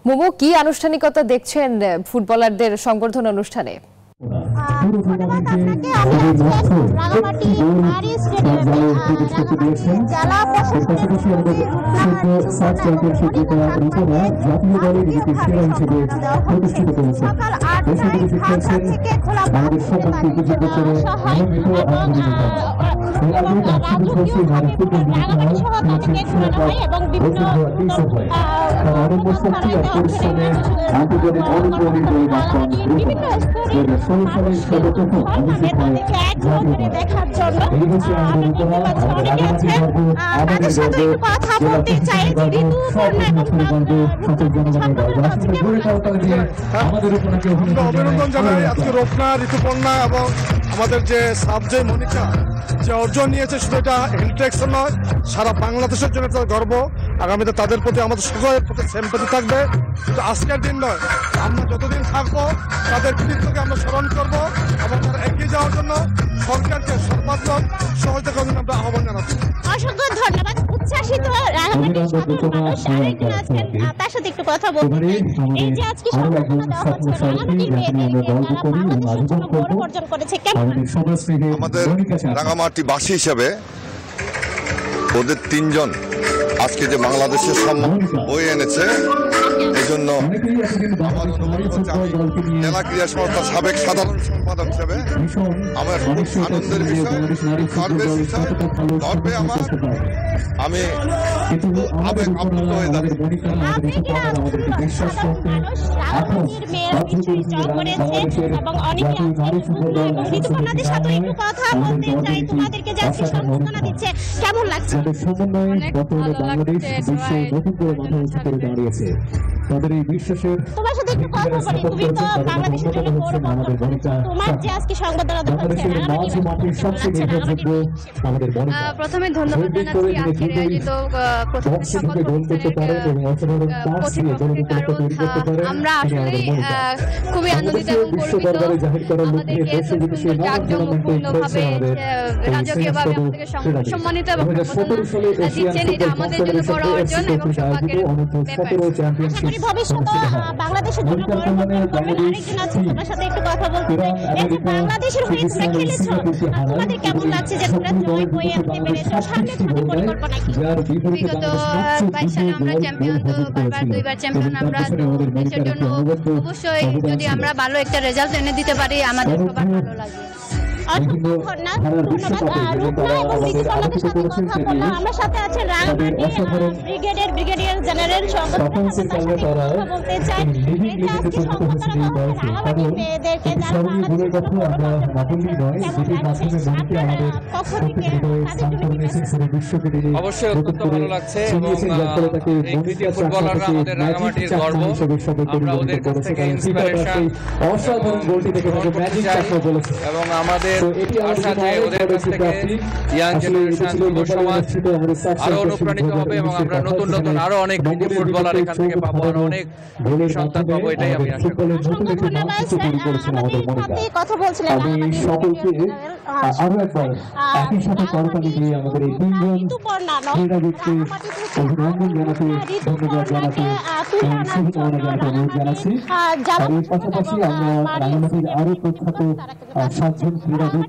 মোমো কি আনুষ্ঠানিকতা দেখছেন ফুটবলারদের সংবর্ধনা অনুষ্ঠানে? অভিনন্দন জানাই আজকে রোপনা, ঋতুপর্ণা এবং আমাদের যে সাবজয় মনিকা যে অর্জন নিয়েছে, শুধু এটা ইন্টারেকশন নয়, সারা বাংলাদেশের জন্য তার গর্ব। আগামীতে তাদের প্রতি আমাদের সকলের প্রতি সেম্পাথি থাকবে। কিন্তু আজকের দিন নয়, আমরা যতদিন থাকবো তাদের কৃতিত্বকে আমরা স্মরণ করবো এবং তারা এগিয়ে যাওয়ার জন্য সরকারকে সর্বাত্মক সহযোগিতা করবেন আমরা আহ্বান জানাচ্ছি। অসংখ্য ধন্যবাদ। উচ্ছ্বাসিত তার সাথে একটু কথা বলতে এই যে আজকে অর্জন করেছে আমাদের রাঙামাটি বাসী হিসেবে ওদের তিনজন আজকে যে বাংলাদেশের সম্মান বয়ে এনেছে, এই জন্য জেলা ক্রীড়া সংস্থার সাবেক সাধারণ সম্পাদক হিসেবে আমার আনন্দের বিষয়, গর্বে আমার আমি আবেগ আপ্লুত হয়ে যাচ্ছি। কেমন লাগছে? তাদের এই বিশ্বাসের তোমার সাথে একটু কথা বলি। তুমি তো বাংলাদেশের জন্য তোমার যে আজকে সংবর্ধনা প্রথমে ধন্যবাদ জানাচ্ছি আজকের আয়োজিত আমরা আসলে খুবই আনন্দিত এবং গর্বিত। আমাদেরকে জাঁকজমকপূর্ণভাবে রাজকীয়ভাবে আমাদেরকে সম্মানিত এবং দিচ্ছেন। এটা আমাদের জন্য বড় অর্জন এবং সৌভাগ্যের বাংলাদেশের জন্য আরেকজন আছে, তোমার সাথে একটু কথা বলতে চাই। বাংলাদেশের হয়ে তোমরা খেলেছো, তোমাদের কেমন লাগছে যে তোমরা জয় বয়ে আনতে পেরেছো? সামনে তোমাদের পরিকল্পনা কি? বিগত 22 সালে আমরা চ্যাম্পিয়ন, তো বারবার দুইবার চ্যাম্পিয়ন। আমরা দেশের জন্য অবশ্যই যদি আমরা ভালো একটা রেজাল্ট এনে দিতে পারি আমাদের সবার ভালো লাগে। আমার সাথে আছেন ব্রিগেডিয়ার জেনারেল বলতে চাই অবশ্যই অত্যন্ত ভালো লাগছে এবং এই কৃতি ফুটবলাররা আমাদের রাঙামাটির গর্ব। আমরা ওদের কাছ থেকে ইন্সপিরেশন এবং আমাদের আশা যে ওদের কাছ থেকে ইয়াং জেনারেশন, যুব সমাজ আরো অনুপ্রাণিত হবে এবং আমরা নতুন নতুন আরো অনেক কৃতি ফুটবলার এখান থেকে পাবো, আরো অনেক সন্তান পাবো, এটাই আমি আশা করি। কথা বলছিলেন আরো একবার একই সাথে করতালি দিয়ে আমাদের এই তিনজন ক্রীড়াবিদকে অভিনন্দন জানাতে, ধন্যবাদ জানাতে এবং শুভকামনা জানাতে অনুরোধ জানাচ্ছি। আর এর পাশাপাশি আমরা রাঙামাটির আরো প্রখ্যাত 7 জন ক্রীড়াবিদ